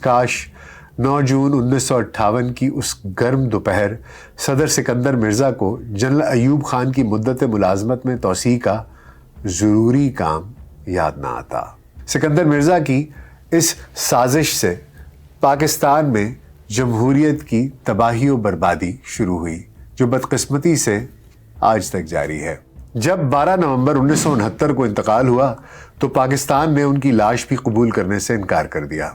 کاش 9 جون 1958 کی اس گرم دوپہر صدر سکندر مرزا کو جنرل ایوب خان کی مدت ملازمت میں توسیع کا ضروری کام یاد نہ آتا۔ سکندر مرزا کی اس سازش سے پاکستان میں جمہوریت کی تباہی و بربادی شروع ہوئی، جو بدقسمتی سے آج تک جاری ہے۔ جب 12 نومبر 1969 کو انتقال ہوا تو پاکستان نے ان کی لاش بھی قبول کرنے سے انکار کر دیا۔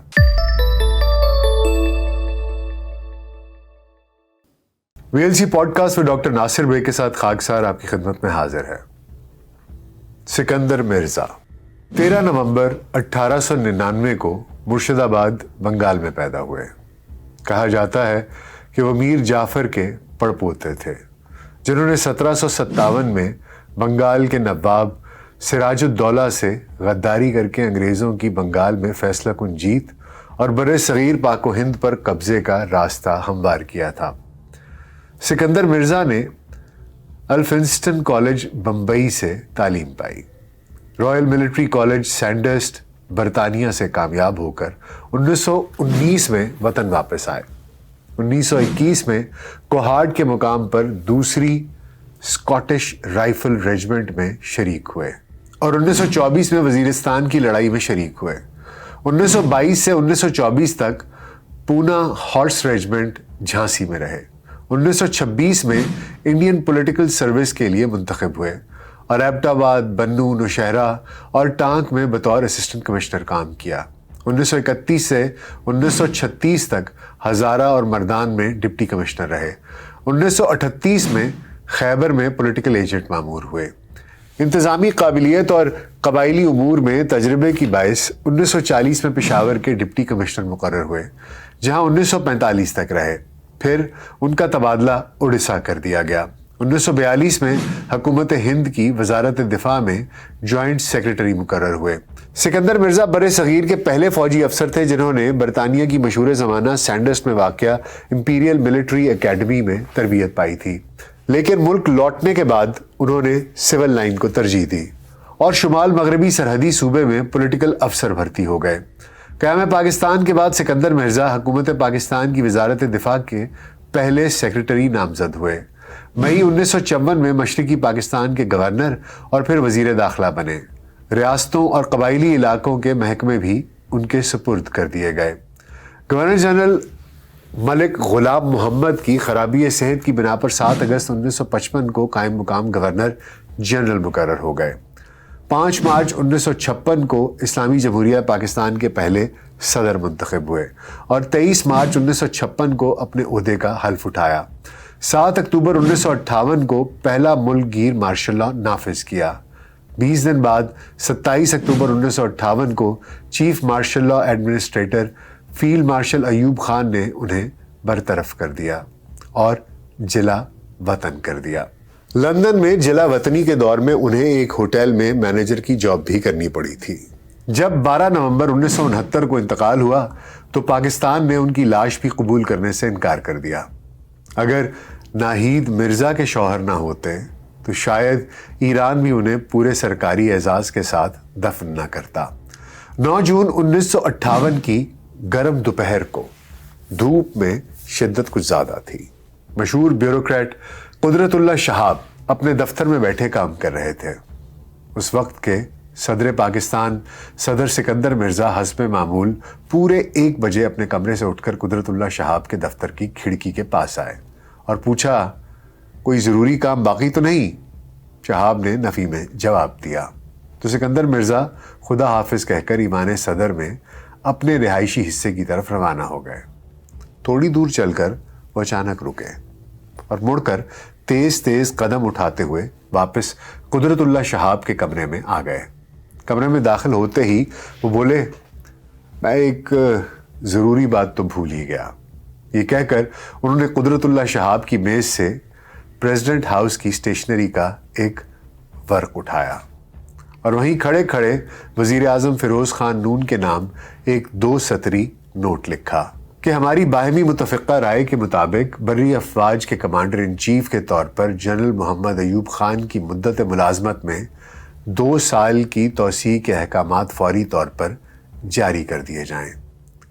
ویلسی پوڈ کاسٹ میں ڈاکٹر ناصر بے کے ساتھ خاکسار آپ کی خدمت میں حاضر ہے۔ سکندر مرزا 13 نومبر 1899 کو مرشد آباد بنگال میں پیدا ہوئے۔ کہا جاتا ہے کہ وہ میر جعفر کے پڑپوتے تھے، جنہوں نے 1757 میں بنگال کے نواب سراج الدولہ سے غداری کر کے انگریزوں کی بنگال میں فیصلہ کن جیت اور بر صغیر پاک و ہند پر قبضے کا راستہ ہموار کیا تھا۔ سکندر مرزا نے الفنسٹن کالج بمبئی سے تعلیم پائی۔ رائل ملٹری کالج سینڈرسٹ برطانیہ سے کامیاب ہو کر 1919 میں وطن واپس آئے۔ 1921 میں کوہارڈ کے مقام پر دوسری اسکاٹش رائفل ریجمنٹ میں شریک ہوئے اور 1924 میں وزیرستان کی لڑائی میں شریک ہوئے۔ 1922 سے 1924 تک پونا ہارس ریجمنٹ جھانسی میں رہے۔ 1926 میں انڈین پولیٹیکل سروس کے لیے منتخب ہوئے اور ایبٹ آباد، بنوں، نوشہرہ اور ٹانک میں بطور اسسٹنٹ کمشنر کام کیا۔ 1931 سے 1936 تک ہزارہ اور مردان میں ڈپٹی کمشنر رہے۔ 1938 میں خیبر میں پولیٹیکل ایجنٹ مامور ہوئے۔ انتظامی قابلیت اور قبائلی امور میں تجربے کی باعث 1940 میں پشاور کے ڈپٹی کمشنر مقرر ہوئے، جہاں 1945 تک رہے۔ پھر ان کا تبادلہ اڑیسہ کر دیا گیا۔ 1942 میں حکومت ہند کی وزارت دفاع میں جوائنٹ سیکرٹری مقرر ہوئے۔ سکندر مرزا بر صغیر کے پہلے فوجی افسر تھے جنہوں نے برطانیہ کی مشہور زمانہ سینڈرس میں واقع امپیریل ملٹری اکیڈمی میں تربیت پائی تھی، لیکن ملک لوٹنے کے بعد انہوں نے سول لائن کو ترجیح دی اور شمال مغربی سرحدی صوبے میں پولیٹیکل افسر بھرتی ہو گئے۔ قیام پاکستان کے بعد سکندر مرزا حکومت پاکستان کی وزارت دفاع کے پہلے سیکرٹری نامزد ہوئے۔ مئی 1954 میں مشرقی پاکستان کے گورنر اور پھر وزیر داخلہ بنے۔ ریاستوں اور قبائلی علاقوں کے محکمے بھی ان کے سپرد کر دیے گئے۔ گورنر جنرل ملک غلام محمد کی خرابی صحت کی بنا پر 7 اگست 1955 کو قائم مقام گورنر جنرل مقرر ہو گئے۔ 5 مارچ 1956 کو اسلامی جمہوریہ پاکستان کے پہلے صدر منتخب ہوئے اور 23 مارچ 1956 کو اپنے عہدے کا حلف اٹھایا۔ 7 اکتوبر 1958 کو پہلا ملک گیر مارشل لا نافذ کیا۔ 20 دن بعد 27 اکتوبر 1958 کو chief martial law administrator field marshal Ayub Khan نے انہیں برطرف کر دیا اور جلا وطن کر دیا۔ لندن میں جلا وطنی کے دور میں انہیں ایک ہوٹل میں مینیجر کی جاب بھی کرنی پڑی تھی۔ جب 12 نومبر 1969 کو انتقال ہوا تو پاکستان نے ان کی لاش بھی قبول کرنے سے انکار کر دیا۔ اگر ناہید مرزا کے شوہر نہ ہوتے تو شاید ایران بھی انہیں پورے سرکاری اعزاز کے ساتھ دفن نہ کرتا۔ 9 جون 1958 کی گرم دوپہر کو دھوپ میں شدت کچھ زیادہ تھی۔ مشہور بیوروکریٹ قدرت اللہ شہاب اپنے دفتر میں بیٹھے کام کر رہے تھے۔ اس وقت کے صدر پاکستان صدر سکندر مرزا حسب معمول پورے 1 بجے اپنے کمرے سے اٹھ کر قدرت اللہ شہاب کے دفتر کی کھڑکی کے پاس آئے اور پوچھا، کوئی ضروری کام باقی تو نہیں؟ شہاب نے نفی میں جواب دیا تو سکندر مرزا خدا حافظ کہہ کر ایوان صدر میں اپنے رہائشی حصے کی طرف روانہ ہو گئے۔ تھوڑی دور چل کر وہ اچانک رکے اور مڑ کر تیز تیز قدم اٹھاتے ہوئے واپس قدرت اللہ شہاب کے کمرے میں آ گئے۔ کمرے میں داخل ہوتے ہی وہ بولے، میں ایک ضروری بات تو بھول ہی گیا۔ یہ کہہ کر انہوں نے قدرت اللہ شہاب کی میز سے پریزیڈنٹ ہاؤس کی اسٹیشنری کا ایک ورق اٹھایا اور وہیں کھڑے کھڑے وزیر اعظم فیروز خان نون کے نام ایک 2 سطری نوٹ لکھا کہ ہماری باہمی متفقہ رائے کے مطابق بری افواج کے کمانڈر ان چیف کے طور پر جنرل محمد ایوب خان کی مدت ملازمت میں 2 سال کی توسیع کے احکامات فوری طور پر جاری کر دیے جائیں۔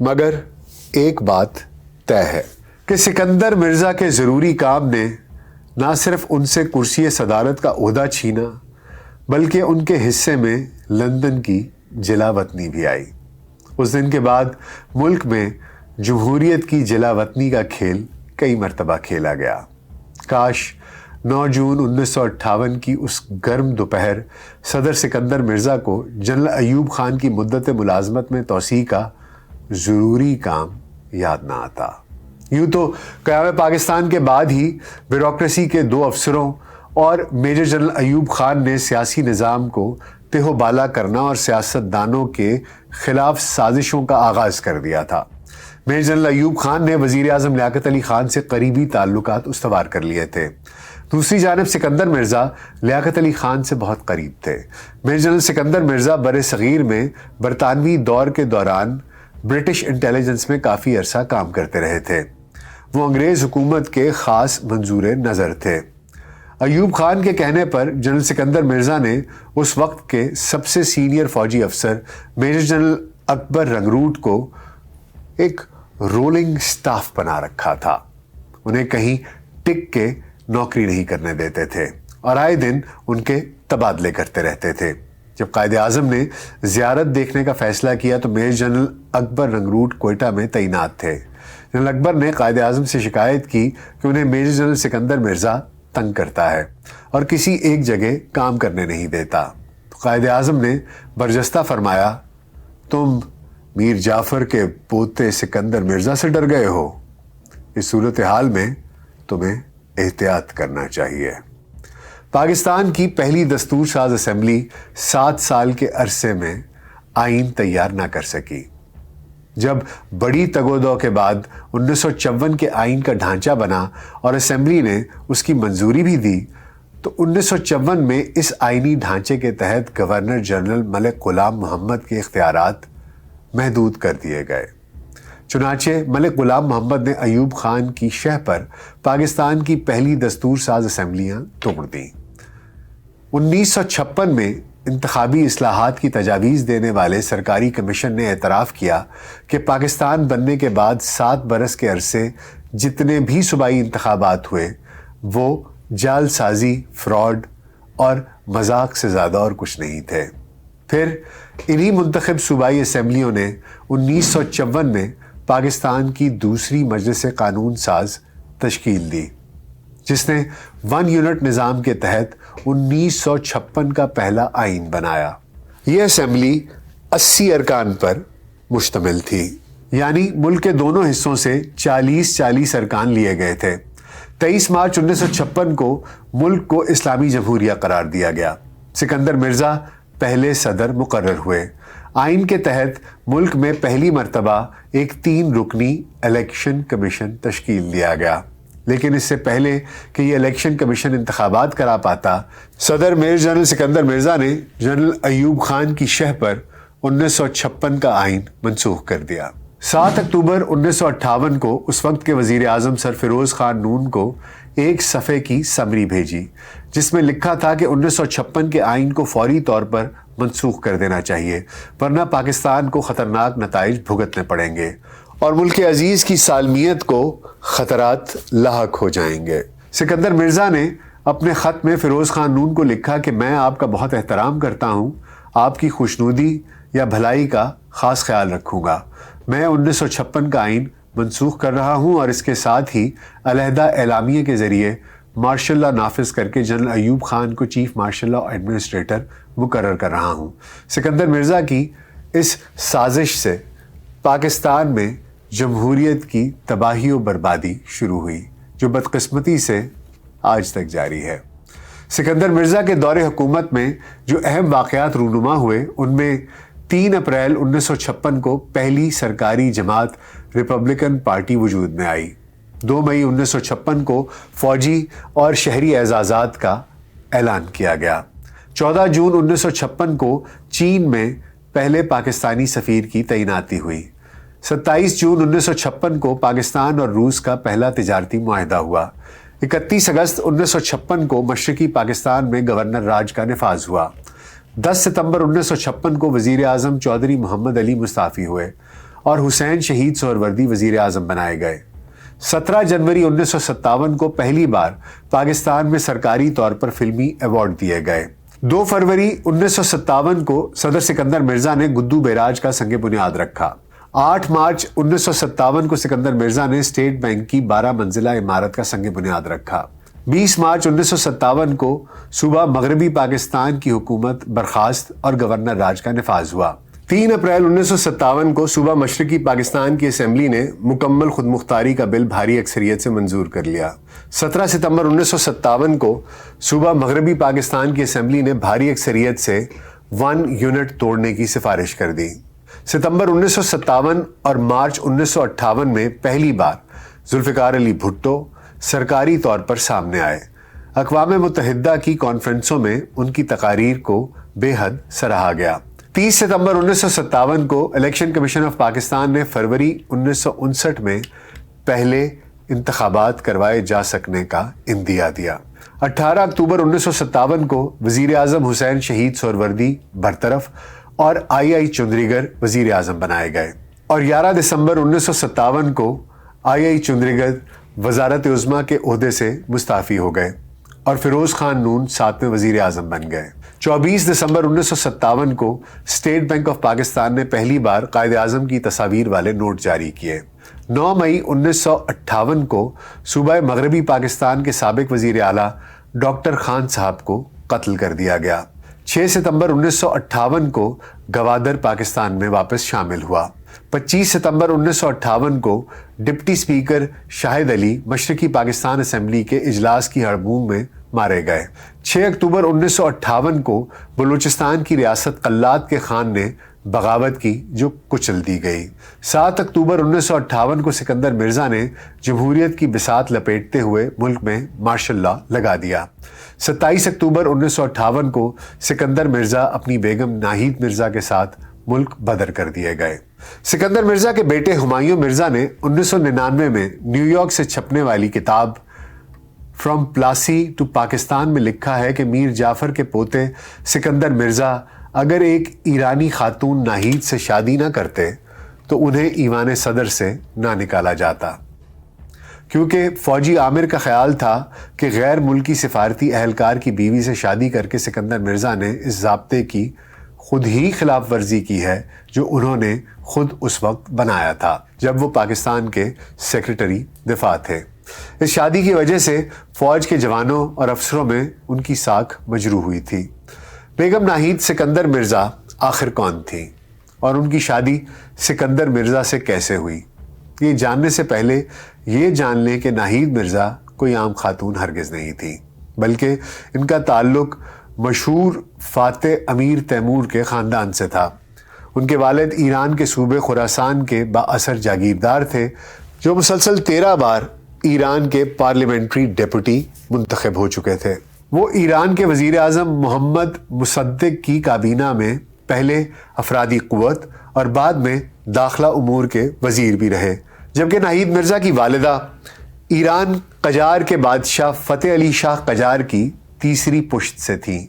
مگر ایک بات طے ہے کہ سکندر مرزا کے ضروری کام نے نہ صرف ان سے کرسی صدارت کا عہدہ چھینا بلکہ ان کے حصے میں لندن کی جلا وطنی بھی آئی۔ اس دن کے بعد ملک میں جمہوریت کی جلا وطنی کا کھیل کئی مرتبہ کھیلا گیا۔ کاش 9 جون 1958 کی اس گرم دوپہر صدر سکندر مرزا کو جنرل ایوب خان کی مدت ملازمت میں توسیع کا ضروری کام یاد نہ آتا۔ یوں تو قیام پاکستان کے بعد ہی بیوروکریسی کے 2 افسروں اور میجر جنرل ایوب خان نے سیاسی نظام کو تہو بالا کرنا اور سیاست دانوں کے خلاف سازشوں کا آغاز کر دیا تھا۔ میجر جنرل ایوب خان نے وزیر اعظم لیاقت علی خان سے قریبی تعلقات استوار کر لیے تھے۔ دوسری جانب سکندر مرزا لیاقت علی خان سے بہت قریب تھے۔ میجر جنرل سکندر مرزا بر صغیر میں برطانوی دور کے دوران برٹش انٹیلیجنس میں کافی عرصہ کام کرتے رہے تھے۔ وہ انگریز حکومت کے خاص منظور نظر تھے۔ ایوب خان کے کہنے پر جنرل سکندر مرزا نے اس وقت کے سب سے سینئر فوجی افسر میجر جنرل اکبر رنگروٹ کو ایک رولنگ سٹاف بنا رکھا تھا۔ انہیں کہیں ٹک کے نوکری نہیں کرنے دیتے تھے اور آئے دن ان کے تبادلے کرتے رہتے تھے۔ جب قائد اعظم نے زیارت دیکھنے کا فیصلہ کیا تو میجر جنرل اکبر رنگروٹ کوئٹہ میں تعینات تھے۔ جنرل اکبر نے قائد اعظم سے شکایت کی کہ انہیں میجر جنرل سکندر مرزا تنگ کرتا ہے اور کسی ایک جگہ کام کرنے نہیں دیتا۔ تو قائد اعظم نے برجستہ فرمایا، تم میر جعفر کے پوتے سکندر مرزا سے ڈر گئے ہو؟ اس صورتحال میں تمہیں احتیاط کرنا چاہیے۔ پاکستان کی پہلی دستور ساز اسمبلی 7 سال کے عرصے میں آئین تیار نہ کر سکی۔ جب بڑی تگ و دو کے بعد 1954 کے آئین کا ڈھانچہ بنا اور اسمبلی نے اس کی منظوری بھی دی تو 1954 میں اس آئینی ڈھانچے کے تحت گورنر جنرل ملک غلام محمد کے اختیارات محدود کر دیے گئے۔ چنانچہ ملک غلام محمد نے ایوب خان کی شہ پر پاکستان کی پہلی دستور ساز اسمبلیاں توڑ دیں۔ 1956 میں انتخابی اصلاحات کی تجاویز دینے والے سرکاری کمیشن نے اعتراف کیا کہ پاکستان بننے کے بعد 7 برس کے عرصے جتنے بھی صوبائی انتخابات ہوئے وہ جعل سازی، فراڈ اور مذاق سے زیادہ اور کچھ نہیں تھے۔ پھر انہی منتخب صوبائی اسمبلیوں نے 1954 میں پاکستان کی دوسری مجلس قانون ساز تشکیل دی، جس نے 1 یونٹ نظام کے تحت 1956 کا پہلا آئین بنایا۔ یہ اسمبلی 80 ارکان پر مشتمل تھی، یعنی ملک کے دونوں حصوں سے 40 ارکان لیے گئے تھے۔ 23 مارچ 1956 کو ملک کو اسلامی جمہوریہ قرار دیا گیا۔ سکندر مرزا پہلے صدر مقرر ہوئے۔ آئین کے تحت ملک میں پہلی مرتبہ ایک 3 رکنی الیکشن کمیشن تشکیل دیا گیا، لیکن اس سے پہلے کہ یہ الیکشن کمیشن انتخابات کرا پاتا، صدر میجر جنرل سکندر مرزا نے جنرل ایوب خان کی شہ پر 1956 کا آئین منسوخ کر دیا۔ 7 اکتوبر 1958 کو اس وقت کے وزیر اعظم سر فیروز خان نون کو ایک صفحے کی سمری بھیجی، جس میں لکھا تھا کہ 1956 کے آئین کو فوری طور پر منسوخ کر دینا چاہیے، ورنہ پاکستان کو خطرناک نتائج بھگتنے پڑیں گے اور ملک عزیز کی سالمیت کو خطرات لاحق ہو جائیں گے۔ سکندر مرزا نے اپنے خط میں فیروز خان نون کو لکھا کہ میں آپ کا بہت احترام کرتا ہوں، آپ کی خوشنودی یا بھلائی کا خاص خیال رکھوں گا۔ میں 1956 کا آئین منسوخ کر رہا ہوں اور اس کے ساتھ ہی علیحدہ اعلامیے کے ذریعے مارشل لا نافذ کر کے جنرل ایوب خان کو چیف مارشل لا ایڈمنسٹریٹر مقرر کر رہا ہوں۔ سکندر مرزا کی اس سازش سے پاکستان میں جمہوریت کی تباہی و بربادی شروع ہوئی، جو بدقسمتی سے آج تک جاری ہے۔ سکندر مرزا کے دور حکومت میں جو اہم واقعات رونما ہوئے، ان میں 3 اپریل 1956 کو پہلی سرکاری جماعت ریپبلکن پارٹی وجود میں آئی۔ 2 مئی 1956 کو فوجی اور شہری اعزازات کا اعلان کیا گیا۔ 14 جون 1956 کو چین میں پہلے پاکستانی سفیر کی تعیناتی ہوئی۔ 27 جون 1956 کو پاکستان اور روس کا پہلا تجارتی معاہدہ ہوا۔ 31 اگست 1956 کو مشرقی پاکستان میں گورنر راج کا نفاذ ہوا۔ 10 ستمبر 1956 کو وزیر اعظم چودھری محمد علی مستعفی ہوئے اور حسین شہید سہروردی وزیر اعظم بنائے گئے۔ 17 جنوری 1957 کو پہلی بار پاکستان میں سرکاری طور پر فلمی ایوارڈ دیے گئے۔ 2 فروری 1957 کو صدر سکندر مرزا نے گدو بیراج کا سنگ بنیاد رکھا۔ 8 مارچ 1957 کو سکندر مرزا نے اسٹیٹ بینک کی 12 منزلہ عمارت کا سنگ بنیاد رکھا۔ 20 مارچ 1957 کو صوبہ مغربی پاکستان کی حکومت برخاست اور گورنر راج کا نفاذ ہوا۔ 3 اپریل 1957 کو صوبہ مشرقی پاکستان کی اسمبلی نے مکمل خود مختاری کا بل بھاری اکثریت سے منظور کر لیا۔ 17 ستمبر 1957 کو صوبہ مغربی پاکستان کی اسمبلی نے بھاری اکثریت سے 1 یونٹ توڑنے کی سفارش کر دی۔ ستمبر 1957 اور مارچ 1958 میں پہلی بار ذوالفقار علی بھٹو سرکاری طور پر سامنے آئے۔ اقوام متحدہ کی کانفرنسوں میں ان کی تقاریر کو بے حد سراہا گیا۔ 30 ستمبر 1957 کو الیکشن کمیشن آف پاکستان نے فروری 1959 میں پہلے انتخابات کروائے جا سکنے کا اندیا دیا۔ 18 اکتوبر 1957 کو وزیر اعظم حسین شہید سہروردی برطرف اور آئی چندری گر وزیر اعظم بنائے گئے، اور 11 دسمبر 1957 کو آئی چندری گر وزارت عظمیٰ کے عہدے سے مستعفی ہو گئے اور فیروز خان نون 7ویں وزیر اعظم بن گئے۔ 24 دسمبر 1957 کو اسٹیٹ بینک آف پاکستان نے پہلی بار قائد اعظم کی تصاویر والے نوٹ جاری کیے۔ 9 مئی 1958 کو صوبہ مغربی پاکستان کے سابق وزیر اعلیٰ ڈاکٹر خان صاحب کو قتل کر دیا گیا۔ 6 ستمبر 1958 کو گوادر پاکستان میں واپس شامل ہوا۔ 25 ستمبر 1958 کو ڈپٹی اسپیکر شاہد علی مشرقی پاکستان اسمبلی کے اجلاس کی ہڑبوم میں مارے گئے۔ 6 اکتوبر 1958 کو بلوچستان کی ریاست قلات کے خان نے بغاوت کی جو کچل دی گئی۔ 7 اکتوبر 1958 کو سکندر مرزا نے جمہوریت کی بساط لپیٹتے ہوئے ملک میں مارشل لا لگا دیا۔ 27 اکتوبر 1958 کو سکندر مرزا اپنی بیگم ناہید مرزا کے ساتھ ملک بدر کر دیے گئے۔ سکندر مرزا کے بیٹے ہمایوں مرزا نے 1999 میں نیو یارک سے چھپنے والی کتاب فرام پلاسی ٹو پاکستان میں لکھا ہے کہ میر جعفر کے پوتے سکندر مرزا اگر ایک ایرانی خاتون ناہید سے شادی نہ کرتے تو انہیں ایوان صدر سے نہ نکالا جاتا، کیونکہ فوجی عامر کا خیال تھا کہ غیر ملکی سفارتی اہلکار کی بیوی سے شادی کر کے سکندر مرزا نے اس ضابطے کی خود ہی خلاف ورزی کی ہے جو انہوں نے خود اس وقت بنایا تھا جب وہ پاکستان کے سیکرٹری دفاع تھے۔ اس شادی کی وجہ سے فوج کے جوانوں اور افسروں میں ان کی ساکھ مجروح ہوئی تھی۔ بیگم ناہید سکندر مرزا آخر کون تھی اور ان کی شادی سکندر مرزا سے کیسے ہوئی؟ یہ جاننے سے پہلے یہ جان لیں کہ ناہید مرزا کوئی عام خاتون ہرگز نہیں تھی، بلکہ ان کا تعلق مشہور فاتح امیر تیمور کے خاندان سے تھا۔ ان کے والد ایران کے صوبے خراسان کے بااثر جاگیردار تھے جو مسلسل 13 بار ایران کے پارلیمنٹری ڈیپوٹی منتخب ہو چکے تھے۔ وہ ایران کے وزیر اعظم محمد مصدق کی کابینہ میں پہلے افرادی قوت اور بعد میں داخلہ امور کے وزیر بھی رہے، جبکہ ناہید مرزا کی والدہ ایران قجار کے بادشاہ فتح علی شاہ قجار کی تیسری پشت سے تھیں۔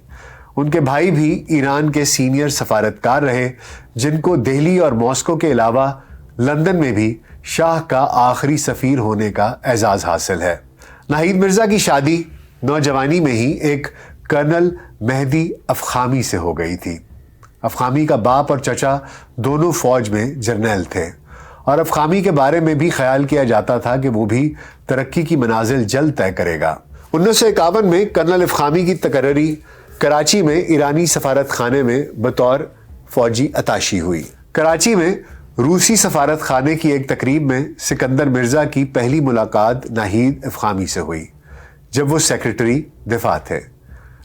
ان کے بھائی بھی ایران کے سینئر سفارتکار رہے، جن کو دہلی اور ماسکو کے علاوہ لندن میں بھی شاہ کا آخری سفیر ہونے کا اعزاز حاصل ہے۔ ناہید مرزا کی شادی نوجوانی میں ہی ایک کرنل مہدی افخامی سے ہو گئی تھی۔ افخامی کا باپ اور چچا دونوں فوج میں جرنیل تھے، اور افخامی کے بارے میں بھی خیال کیا جاتا تھا کہ وہ بھی ترقی کی منازل جلد طے کرے گا۔ 1951 میں کرنل افخامی کی تقرری کراچی میں ایرانی سفارت خانے میں بطور فوجی اتاشی ہوئی۔ کراچی میں روسی سفارت خانے کی ایک تقریب میں سکندر مرزا کی پہلی ملاقات ناہید افخامی سے ہوئی جب وہ سیکرٹری دفاع تھے۔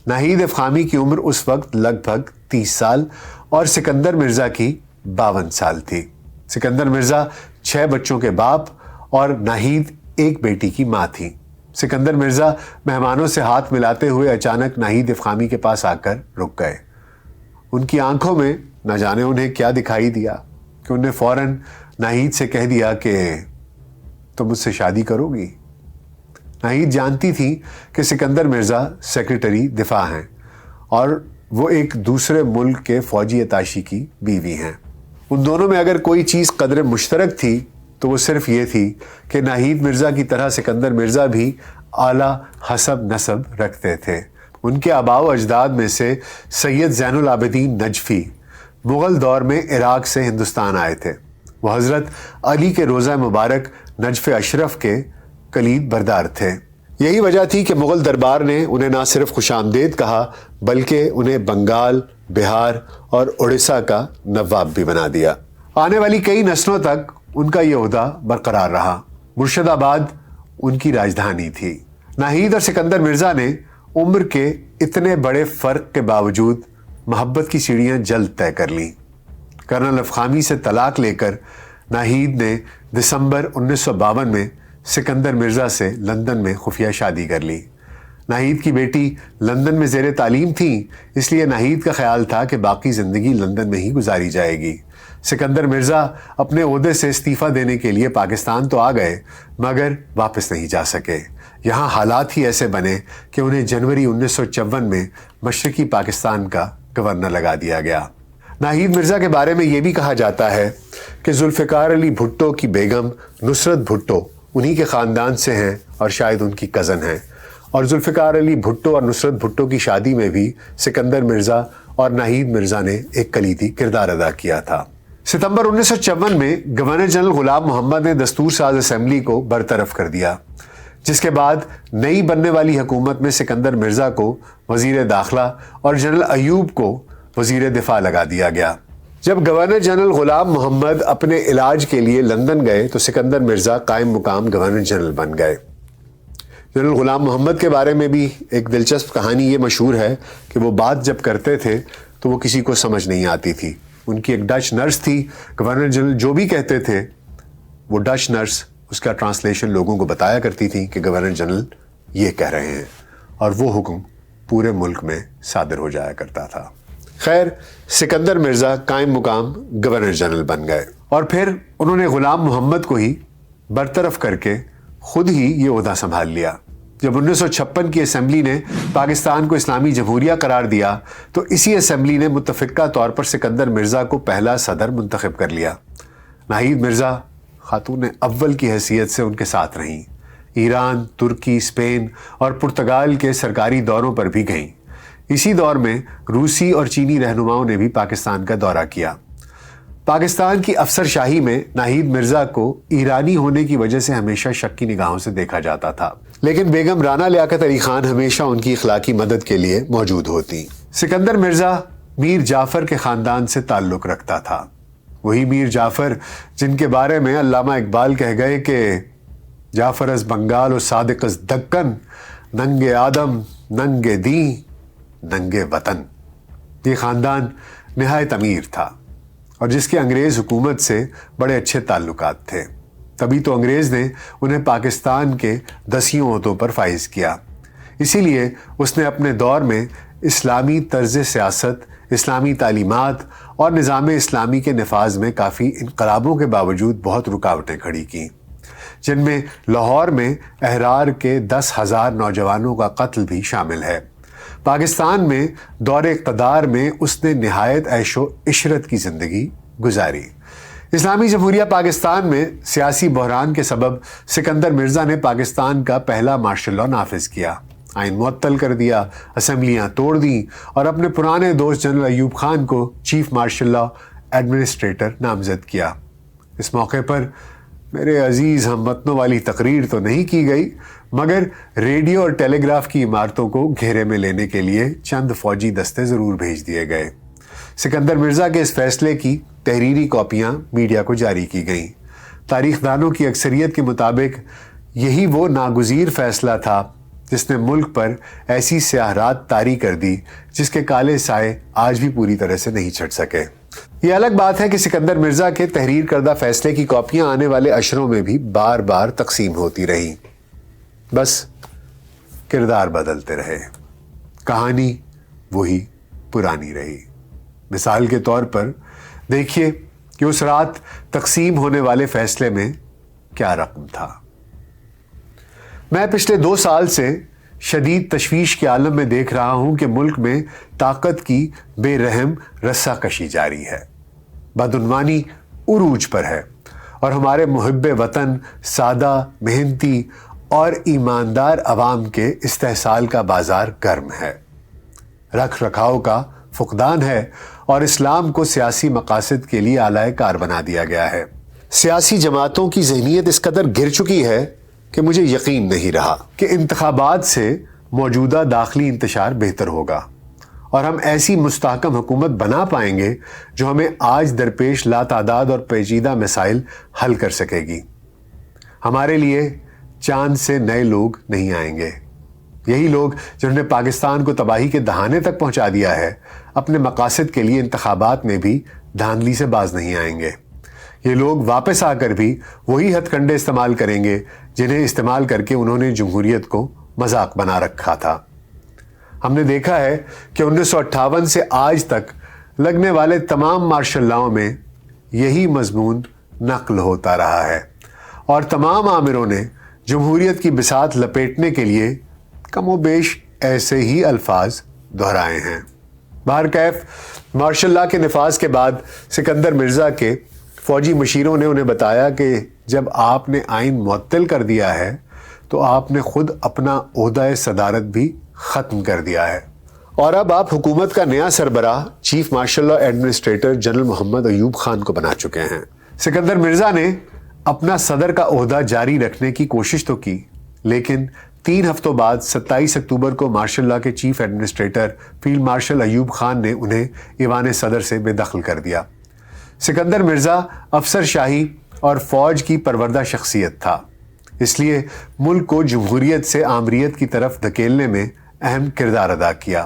ناہید افخامی کی عمر اس وقت لگ بھگ 30 سال اور سکندر مرزا کی 52 سال تھی۔ سکندر مرزا 6 بچوں کے باپ اور ناہید ایک بیٹی کی ماں تھی۔ سکندر مرزا مہمانوں سے ہاتھ ملاتے ہوئے اچانک ناہید افخامی کے پاس آ کر رک گئے۔ ان کی آنکھوں میں نہ جانے انہیں کیا دکھائی دیا کہ انہیں فوراً ناہید سے کہہ دیا کہ تم مجھ سے شادی کرو گی۔ ناہید جانتی تھی کہ سکندر مرزا سیکرٹری دفاع ہیں اور وہ ایک دوسرے ملک کے فوجی اتاشی کی بیوی ہیں۔ ان دونوں میں اگر کوئی چیز قدر مشترک تھی تو وہ صرف یہ تھی کہ ناہید مرزا کی طرح سکندر مرزا بھی اعلیٰ حسب نسب رکھتے تھے۔ ان کے آباء و اجداد میں سے سید زین العابدین نجفی مغل دور میں عراق سے ہندوستان آئے تھے۔ وہ حضرت علی کے روضہ مبارک نجف اشرف کے کلید بردار تھے۔ یہی وجہ تھی کہ مغل دربار نے انہیں نہ صرف خوش آمدید کہا بلکہ انہیں بنگال، بہار اور اڑیسہ کا نواب بھی بنا دیا۔ آنے والی کئی نسلوں تک ان کا یہ عہدہ برقرار رہا۔ مرشد آباد ان کی راجدھانی تھی۔ ناہید اور سکندر مرزا نے عمر کے اتنے بڑے فرق کے باوجود محبت کی سیڑھیاں جلد طے کر لیں۔ کرنل افخامی سے طلاق لے کر ناہید نے دسمبر 1952 میں سکندر مرزا سے لندن میں خفیہ شادی کر لی۔ ناہید کی بیٹی لندن میں زیر تعلیم تھیں، اس لیے ناہید کا خیال تھا کہ باقی زندگی لندن میں ہی گزاری جائے گی۔ سکندر مرزا اپنے عہدے سے استعفیٰ دینے کے لیے پاکستان تو آ گئے مگر واپس نہیں جا سکے۔ یہاں حالات ہی ایسے بنے کہ انہیں جنوری 1954 میں مشرقی پاکستان کا گورنر لگا دیا گیا۔ ناہید مرزا کے بارے میں یہ بھی کہا جاتا ہے کہ ذوالفقار علی بھٹو کی بیگم نصرت بھٹو انہی کے خاندان سے ہیں اور شاید ان کی کزن ہیں، اور ذوالفقار علی بھٹو اور نصرت بھٹو کی شادی میں بھی سکندر مرزا اور ناہید مرزا نے ایک کلیدی کردار ادا کیا تھا۔ ستمبر 1954 میں گورنر جنرل غلام محمد نے دستور ساز اسمبلی کو برطرف کر دیا، جس کے بعد نئی بننے والی حکومت میں سکندر مرزا کو وزیر داخلہ اور جنرل ایوب کو وزیر دفاع لگا دیا گیا۔ جب گورنر جنرل غلام محمد اپنے علاج کے لیے لندن گئے تو سکندر مرزا قائم مقام گورنر جنرل بن گئے۔ جنرل غلام محمد کے بارے میں بھی ایک دلچسپ کہانی یہ مشہور ہے کہ وہ بات جب کرتے تھے تو وہ کسی کو سمجھ نہیں آتی تھی۔ ان کی ایک ڈچ نرس تھی، گورنر جنرل جو بھی کہتے تھے وہ ڈچ نرس اس کا ٹرانسلیشن لوگوں کو بتایا کرتی تھی کہ گورنر جنرل یہ کہہ رہے ہیں، اور وہ حکم پورے ملک میں صادر ہو جایا کرتا تھا۔ خیر، سکندر مرزا قائم مقام گورنر جنرل بن گئے اور پھر انہوں نے غلام محمد کو ہی برطرف کر کے خود ہی یہ عہدہ سنبھال لیا۔ جب 1956 کی اسمبلی نے پاکستان کو اسلامی جمہوریہ قرار دیا تو اسی اسمبلی نے متفقہ طور پر سکندر مرزا کو پہلا صدر منتخب کر لیا۔ ناہید مرزا خاتون اول کی حیثیت سے ان کے ساتھ رہیں، ایران، ترکی، اسپین اور پرتگال کے سرکاری دوروں پر بھی گئیں۔ اسی دور میں روسی اور چینی رہنماؤں نے بھی پاکستان کا دورہ کیا۔ پاکستان کی افسر شاہی میں ناہید مرزا کو ایرانی ہونے کی وجہ سے ہمیشہ شک کی نگاہوں سے دیکھا جاتا تھا، لیکن بیگم رانا لیاقت علی خان ہمیشہ ان کی اخلاقی مدد کے لیے موجود ہوتی۔ سکندر مرزا میر جعفر کے خاندان سے تعلق رکھتا تھا، وہی میر جعفر جن کے بارے میں علامہ اقبال کہہ گئے کہ جعفر از بنگال و صادق از دکن، ننگ آدم ننگ دین ننگ وطن۔ یہ خاندان نہایت امیر تھا اور جس کے انگریز حکومت سے بڑے اچھے تعلقات تھے، تبھی تو انگریز نے انہیں پاکستان کے 10 عہدوں پر فائز کیا۔ اسی لیے اس نے اپنے دور میں اسلامی طرز سیاست، اسلامی تعلیمات اور نظام اسلامی کے نفاذ میں کافی انقلابوں کے باوجود بہت رکاوٹیں کھڑی کیں، جن میں لاہور میں احرار کے 10,000 نوجوانوں کا قتل بھی شامل ہے۔ پاکستان میں دور اقتدار میں اس نے نہایت عیش و عشرت کی زندگی گزاری۔ اسلامی جمہوریہ پاکستان میں سیاسی بحران کے سبب سکندر مرزا نے پاکستان کا پہلا مارشل لاء نافذ کیا، آئین معطل کر دیا، اسمبلیاں توڑ دیں اور اپنے پرانے دوست جنرل ایوب خان کو چیف مارشل لاء ایڈمنسٹریٹر نامزد کیا۔ اس موقع پر میرے عزیز ہم وطنوں والی تقریر تو نہیں کی گئی، مگر ریڈیو اور ٹیلی گراف کی عمارتوں کو گھیرے میں لینے کے لیے چند فوجی دستے ضرور بھیج دیے گئے۔ سکندر مرزا کے اس فیصلے کی تحریری کاپیاں میڈیا کو جاری کی گئیں۔ تاریخ دانوں کی اکثریت کے مطابق یہی وہ ناگزیر فیصلہ تھا جس نے ملک پر ایسی سیاہ رات طاری کر دی جس کے کالے سائے آج بھی پوری طرح سے نہیں چھٹ سکے۔ یہ الگ بات ہے کہ سکندر مرزا کے تحریر کردہ فیصلے کی کاپیاں آنے والے اشروں میں بھی بار بار تقسیم ہوتی رہیں، بس کردار بدلتے رہے، کہانی وہی پرانی رہی۔ مثال کے طور پر دیکھیے کہ اس رات تقسیم ہونے والے فیصلے میں کیا رقم تھا۔ میں پچھلے 2 سال سے شدید تشویش کے عالم میں دیکھ رہا ہوں کہ ملک میں طاقت کی بے رحم رسہ کشی جاری ہے۔ بدعنوانی عروج پر ہے اور ہمارے محب وطن سادہ محنتی اور ایماندار عوام کے استحصال کا بازار گرم ہے، رکھ رکھاؤ کا فقدان ہے اور اسلام کو سیاسی مقاصد کے لیے آلائے کار بنا دیا گیا ہے۔ سیاسی جماعتوں کی ذہنیت اس قدر گر چکی ہے کہ مجھے یقین نہیں رہا کہ انتخابات سے موجودہ داخلی انتشار بہتر ہوگا اور ہم ایسی مستحکم حکومت بنا پائیں گے جو ہمیں آج درپیش لاتعداد اور پیچیدہ مسائل حل کر سکے گی۔ ہمارے لیے چاند سے نئے لوگ نہیں آئیں گے۔ یہی لوگ جنہوں نے پاکستان کو تباہی کے دہانے تک پہنچا دیا ہے، اپنے مقاصد کے لیے انتخابات میں بھی دھاندلی سے باز نہیں آئیں گے۔ یہ لوگ واپس آ کر بھی وہی ہتھ کنڈے استعمال کریں گے جنہیں استعمال کر کے انہوں نے جمہوریت کو مذاق بنا رکھا تھا۔ ہم نے دیکھا ہے کہ 1958 سے آج تک لگنے والے تمام مارشل لاؤں میں یہی مضمون نقل ہوتا رہا ہے اور تمام آمروں نے جمہوریت کی بساط لپیٹنے کے لیے کم و بیش ایسے ہی الفاظ دہرائے ہیں۔ بہرکیف مارشل لا کے نفاذ کے بعد سکندر مرزا کے فوجی مشیروں نے انہیں بتایا کہ جب آپ نے آئین معطل کر دیا ہے تو آپ نے خود اپنا عہدہ صدارت بھی ختم کر دیا ہے اور اب آپ حکومت کا نیا سربراہ chief martial law administrator general Muhammad Ayub Khan کو بنا چکے ہیں۔ سکندر مرزا نے اپنا صدر کا عہدہ جاری رکھنے کی کوشش تو کی، لیکن 3 ہفتوں بعد 27 اکتوبر کو مارشل لا کے chief administrator field marshal Ayub Khan نے انہیں ایوان صدر سے بے دخل کر دیا۔ سکندر مرزا افسر شاہی اور فوج کی پروردہ شخصیت تھا، اس لیے ملک کو جمہوریت سے آمریت کی طرف دھکیلنے میں اہم کردار ادا کیا۔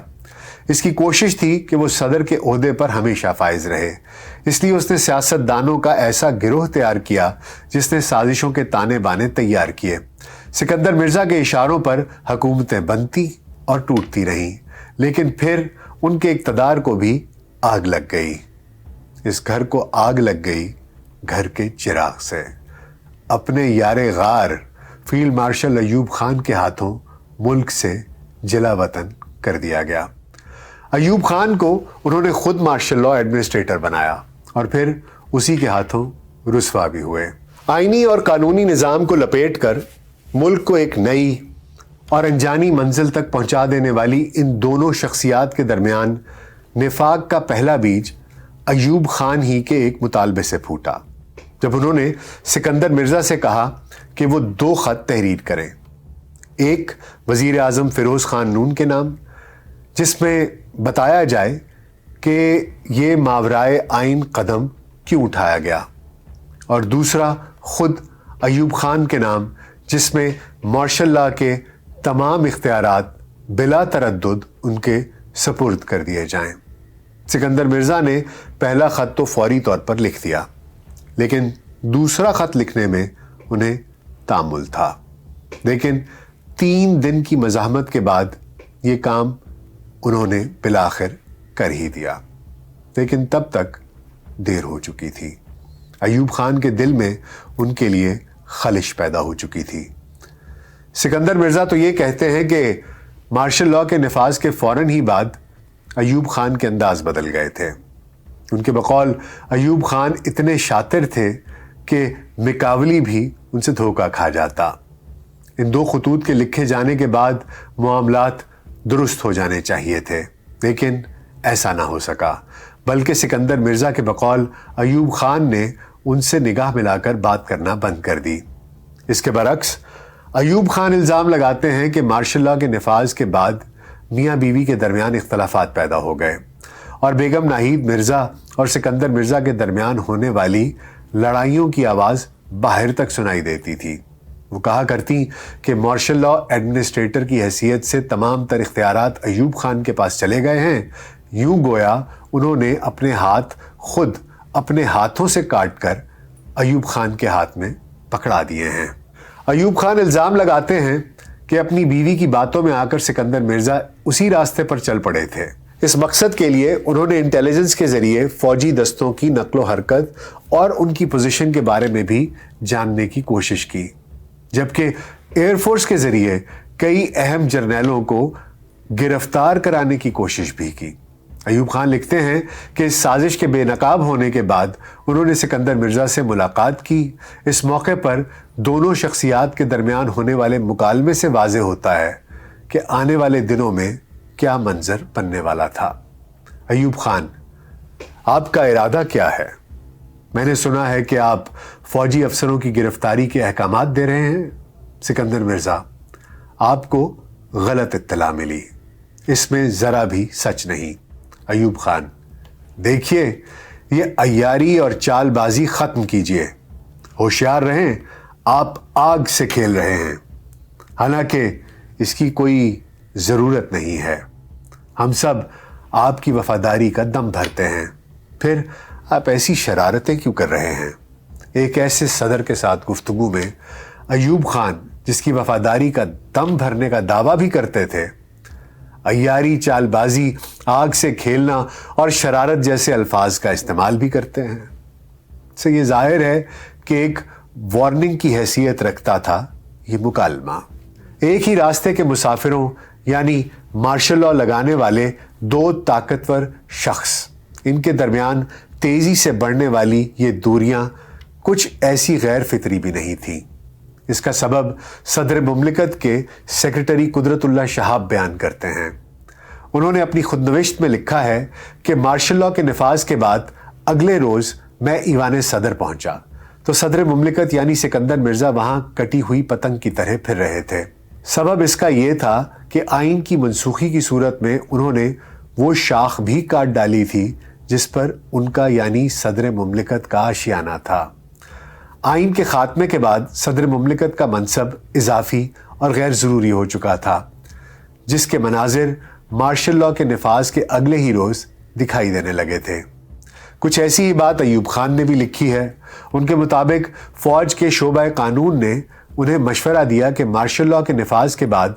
اس کی کوشش تھی کہ وہ صدر کے عہدے پر ہمیشہ فائز رہے، اس لیے اس نے سیاست دانوں کا ایسا گروہ تیار کیا جس نے سازشوں کے تانے بانے تیار کیے۔ سکندر مرزا کے اشاروں پر حکومتیں بنتی اور ٹوٹتی رہیں، لیکن پھر ان کے اقتدار کو بھی آگ لگ گئی۔ اس گھر کو آگ لگ گئی گھر کے چراغ سے۔ اپنے یار غار فیلڈ مارشل ایوب خان کے ہاتھوں ملک سے جلا وطن کر دیا گیا۔ ایوب خان کو انہوں نے خود مارشل لا ایڈمنسٹریٹر بنایا اور پھر اسی کے ہاتھوں رسوا بھی ہوئے۔ آئینی اور قانونی نظام کو لپیٹ کر ملک کو ایک نئی اور انجانی منزل تک پہنچا دینے والی ان دونوں شخصیات کے درمیان نفاق کا پہلا بیج ایوب خان ہی کے ایک مطالبے سے پھوٹا، جب انہوں نے سکندر مرزا سے کہا کہ وہ 2 خط تحریر کریں، ایک وزیر اعظم فیروز خان نون کے نام جس میں بتایا جائے کہ یہ ماورائے آئین قدم کیوں اٹھایا گیا، اور دوسرا خود ایوب خان کے نام جس میں مارشل لا کے تمام اختیارات بلا تردد ان کے سپرد کر دیے جائیں۔ سکندر مرزا نے پہلا خط تو فوری طور پر لکھ دیا، لیکن دوسرا خط لکھنے میں انہیں تامل تھا۔ لیکن 3 دن کی مزاحمت کے بعد یہ کام انہوں نے بالآخر کر ہی دیا، لیکن تب تک دیر ہو چکی تھی۔ ایوب خان کے دل میں ان کے لیے خلش پیدا ہو چکی تھی۔ سکندر مرزا تو یہ کہتے ہیں کہ مارشل لا کے نفاذ کے فوراً ہی بعد ایوب خان کے انداز بدل گئے تھے۔ ان کے بقول ایوب خان اتنے شاطر تھے کہ مکاولی بھی ان سے دھوکہ کھا جاتا۔ ان 2 خطوط کے لکھے جانے کے بعد معاملات درست ہو جانے چاہیے تھے، لیکن ایسا نہ ہو سکا، بلکہ سکندر مرزا کے بقول ایوب خان نے ان سے نگاہ ملا کر بات کرنا بند کر دی۔ اس کے برعکس ایوب خان الزام لگاتے ہیں کہ مارشل لا کے نفاذ کے بعد میاں بیوی کے درمیان اختلافات پیدا ہو گئے اور بیگم ناہید مرزا اور سکندر مرزا کے درمیان ہونے والی لڑائیوں کی آواز باہر تک سنائی دیتی تھی۔ وہ کہا کرتی کہ مارشل لا ایڈمنسٹریٹر کی حیثیت سے تمام تر اختیارات ایوب خان کے پاس چلے گئے ہیں، یوں گویا انہوں نے اپنے ہاتھ خود اپنے ہاتھوں سے کاٹ کر ایوب خان کے ہاتھ میں پکڑا دیے ہیں۔ ایوب خان الزام لگاتے ہیں کہ اپنی بیوی کی باتوں میں آ کر سکندر مرزا اسی راستے پر چل پڑے تھے۔ اس مقصد کے لیے انہوں نے انٹیلیجنس کے ذریعے فوجی دستوں کی نقل و حرکت اور ان کی پوزیشن کے بارے میں بھی جاننے کی کوشش کی، جبکہ ایئر فورس کے ذریعے کئی اہم جرنیلوں کو گرفتار کرانے کی کوشش بھی کی۔ ایوب خان لکھتے ہیں کہ اس سازش کے بے نقاب ہونے کے بعد انہوں نے سکندر مرزا سے ملاقات کی۔ اس موقع پر دونوں شخصیات کے درمیان ہونے والے مکالمے سے واضح ہوتا ہے کہ آنے والے دنوں میں کیا منظر بننے والا تھا۔ ایوب خان: آپ کا ارادہ کیا ہے؟ میں نے سنا ہے کہ آپ فوجی افسروں کی گرفتاری کے احکامات دے رہے ہیں۔ سکندر مرزا: آپ کو غلط اطلاع ملی، اس میں ذرا بھی سچ نہیں۔ ایوب خان: دیکھیے، یہ عیاری اور چال بازی ختم کیجئے، ہوشیار رہیں، آپ آگ سے کھیل رہے ہیں، حالانکہ اس کی کوئی ضرورت نہیں ہے۔ ہم سب آپ کی وفاداری کا دم بھرتے ہیں، پھر آپ ایسی شرارتیں کیوں کر رہے ہیں؟ ایک ایسے صدر کے ساتھ گفتگو میں ایوب خان، جس کی وفاداری کا دم بھرنے کا دعویٰ بھی کرتے تھے، عیاری، چال بازی، آگ سے کھیلنا اور شرارت جیسے الفاظ کا استعمال بھی کرتے ہیں۔ سے یہ ظاہر ہے کہ ایک وارننگ کی حیثیت رکھتا تھا یہ مکالمہ۔ ایک ہی راستے کے مسافروں یعنی مارشل لاء لگانے والے دو طاقتور شخص، ان کے درمیان تیزی سے بڑھنے والی یہ دوریاں کچھ ایسی غیر فطری بھی نہیں تھیں۔ اس کا سبب صدر مملکت کے سیکرٹری قدرت اللہ شہاب بیان کرتے ہیں۔ انہوں نے اپنی خودنوشت میں لکھا ہے کہ مارشل لاء کے نفاذ کے بعد اگلے روز میں ایوان صدر پہنچا تو صدر مملکت یعنی سکندر مرزا وہاں کٹی ہوئی پتنگ کی طرح پھر رہے تھے۔ سبب اس کا یہ تھا کہ آئین کی منسوخی کی صورت میں انہوں نے وہ شاخ بھی کاٹ ڈالی تھی جس پر ان کا یعنی صدر مملکت کا آشیانہ تھا۔ آئین کے خاتمے کے بعد صدر مملکت کا منصب اضافی اور غیر ضروری ہو چکا تھا، جس کے مناظر مارشل لاء کے نفاذ کے اگلے ہی روز دکھائی دینے لگے تھے۔ کچھ ایسی ہی بات ایوب خان نے بھی لکھی ہے۔ ان کے مطابق فوج کے شعبہ قانون نے انہیں مشورہ دیا کہ مارشل لاء کے نفاذ کے بعد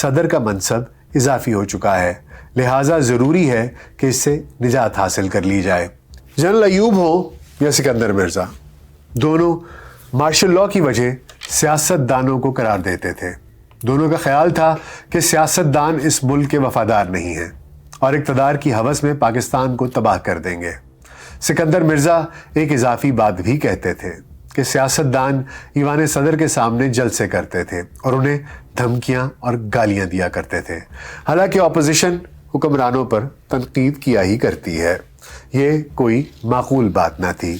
صدر کا منصب اضافی ہو چکا ہے، لہٰذا ضروری ہے کہ اس سے نجات حاصل کر لی جائے۔ جنرل ایوب ہو یا سکندر مرزا، دونوں مارشل لاء کی وجہ سیاست دانوں کو قرار دیتے تھے۔ دونوں کا خیال تھا کہ سیاست دان اس ملک کے وفادار نہیں ہیں اور اقتدار کی ہوس میں پاکستان کو تباہ کر دیں گے۔ سکندر مرزا ایک اضافی بات بھی کہتے تھے کہ سیاست دان ایوان صدر کے سامنے جلسے کرتے تھے اور انہیں دھمکیاں اور گالیاں دیا کرتے تھے، حالانکہ اپوزیشن حکمرانوں پر تنقید کیا ہی کرتی ہے۔ یہ کوئی معقول بات نہ تھی۔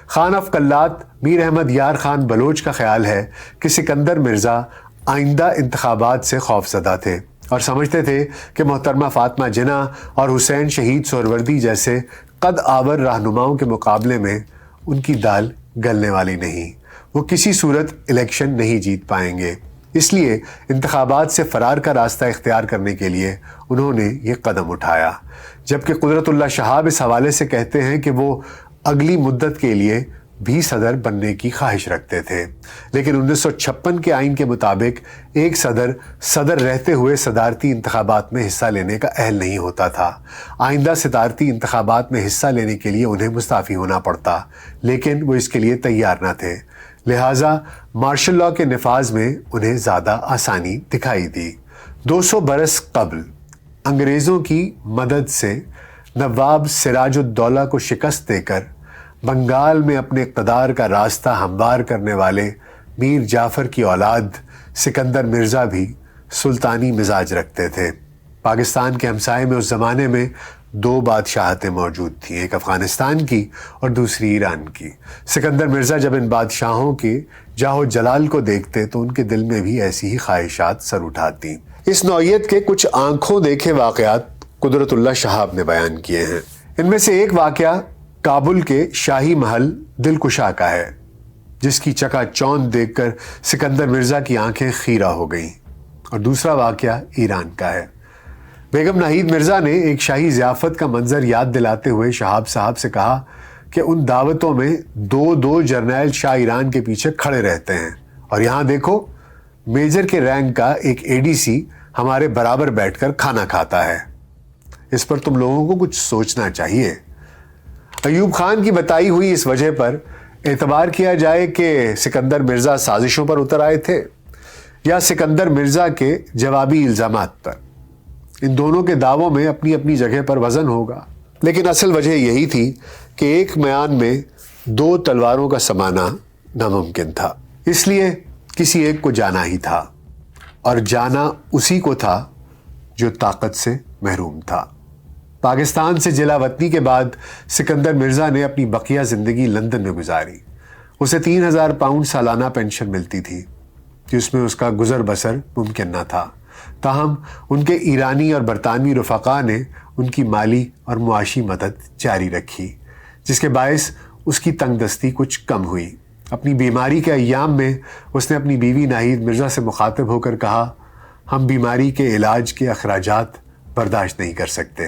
خان آف کلات میر احمد یار خان بلوچ کا خیال ہے کہ سکندر مرزا آئندہ انتخابات سے خوف زدہ تھے اور سمجھتے تھے کہ محترمہ فاطمہ جناح اور حسین شہید سہروردی جیسے قد آور رہنماؤں کے مقابلے میں ان کی دال گلنے والی نہیں، وہ کسی صورت الیکشن نہیں جیت پائیں گے۔ اس لیے انتخابات سے فرار کا راستہ اختیار کرنے کے لیے انہوں نے یہ قدم اٹھایا، جبکہ قدرت اللہ شہاب اس حوالے سے کہتے ہیں کہ وہ اگلی مدت کے لیے بھی صدر بننے کی خواہش رکھتے تھے، لیکن 1956 کے آئین کے مطابق ایک صدر رہتے ہوئے صدارتی انتخابات میں حصہ لینے کا اہل نہیں ہوتا تھا۔ آئندہ صدارتی انتخابات میں حصہ لینے کے لیے انہیں مستعفی ہونا پڑتا، لیکن وہ اس کے لیے تیار نہ تھے، لہٰذا مارشل لاء کے نفاذ میں انہیں زیادہ آسانی دکھائی دی۔ 200 برس قبل انگریزوں کی مدد سے نواب سراج الدولہ کو شکست دے کر بنگال میں اپنے اقتدار کا راستہ ہموار کرنے والے میر جعفر کی اولاد سکندر مرزا بھی سلطانی مزاج رکھتے تھے۔ پاکستان کے ہمسائے میں اس زمانے میں 2 بادشاہتیں موجود تھیں، ایک افغانستان کی اور دوسری ایران کی۔ سکندر مرزا جب ان بادشاہوں کے جاہ و جلال کو دیکھتے تو ان کے دل میں بھی ایسی ہی خواہشات سر اٹھاتی۔ اس نوعیت کے کچھ آنکھوں دیکھے واقعات قدرت اللہ شہاب نے بیان کیے ہیں۔ ان میں سے ایک واقعہ کابل کے شاہی محل دلکشا کا ہے، جس کی چکا چوند دیکھ کر سکندر مرزا کی آنکھیں خیرہ ہو گئیں، اور دوسرا واقعہ ایران کا ہے۔ بیگم ناہید مرزا نے ایک شاہی ضیافت کا منظر یاد دلاتے ہوئے شہاب صاحب سے کہا کہ ان دعوتوں میں 2 جرنیل شاہ ایران کے پیچھے کھڑے رہتے ہیں، اور یہاں دیکھو میجر کے رینک کا ایک ADC ہمارے برابر بیٹھ کر کھانا کھاتا ہے۔ اس پر تم لوگوں کو کچھ سوچنا چاہیے۔ ایوب خان کی بتائی ہوئی اس وجہ پر اعتبار کیا جائے کہ سکندر مرزا سازشوں پر اتر آئے تھے یا سکندر مرزا کے جوابی الزامات پر۔ ان دونوں کے دعووں میں اپنی اپنی جگہ پر وزن ہوگا، لیکن اصل وجہ یہی تھی کہ ایک میان میں 2 تلواروں کا سمانا ناممکن تھا، اس لیے کسی ایک کو جانا ہی تھا، اور جانا اسی کو تھا جو طاقت سے محروم تھا۔ پاکستان سے جلا وطنی کے بعد سکندر مرزا نے اپنی بقیہ زندگی لندن میں گزاری۔ اسے 3000 پاؤنڈ سالانہ پینشن ملتی تھی، جس میں اس کا گزر بسر ممکن نہ تھا۔ تاہم ان کے ایرانی اور برطانوی رفقا نے ان کی مالی اور معاشی مدد جاری رکھی، جس کے باعث اس کی تنگ دستی کچھ کم ہوئی۔ اپنی بیماری کے ایام میں اس نے اپنی بیوی ناہید مرزا سے مخاطب ہو کر کہا، ہم بیماری کے علاج کے اخراجات برداشت نہیں کر سکتے،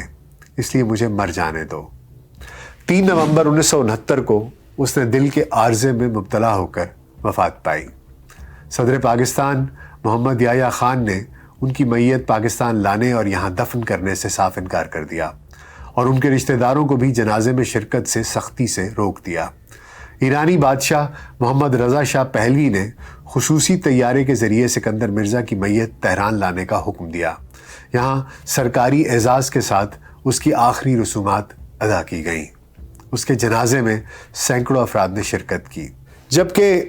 اس لیے مجھے مر جانے دو۔ 3 نومبر 1969 کو اس نے دل کے عارضے میں مبتلا ہو کر وفات پائی۔ صدر پاکستان محمد یحییٰ خان نے ان کی میت پاکستان لانے اور یہاں دفن کرنے سے صاف انکار کر دیا، اور ان کے رشتہ داروں کو بھی جنازے میں شرکت سے سختی سے روک دیا۔ ایرانی بادشاہ محمد رضا شاہ پہلوی نے خصوصی طیارے کے ذریعے سکندر مرزا کی میت تہران لانے کا حکم دیا۔ یہاں سرکاری اعزاز کے ساتھ اس کی آخری رسومات ادا کی گئیں۔ اس کے جنازے میں سینکڑوں افراد نے شرکت کی، جبکہ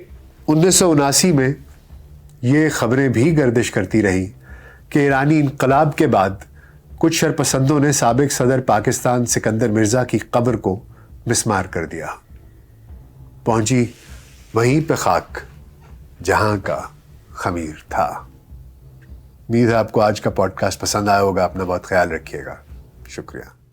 1979 میں یہ خبریں بھی گردش کرتی رہیں کہ ایرانی انقلاب کے بعد کچھ شرپسندوں نے سابق صدر پاکستان سکندر مرزا کی قبر کو مسمار کر دیا۔ پہنچی وہیں پہ خاک جہاں کا خمیر تھا۔ امید ہے آپ کو آج کا پوڈ کاسٹ پسند آیا ہوگا۔ اپنا بہت خیال رکھیے گا۔ شکریہ۔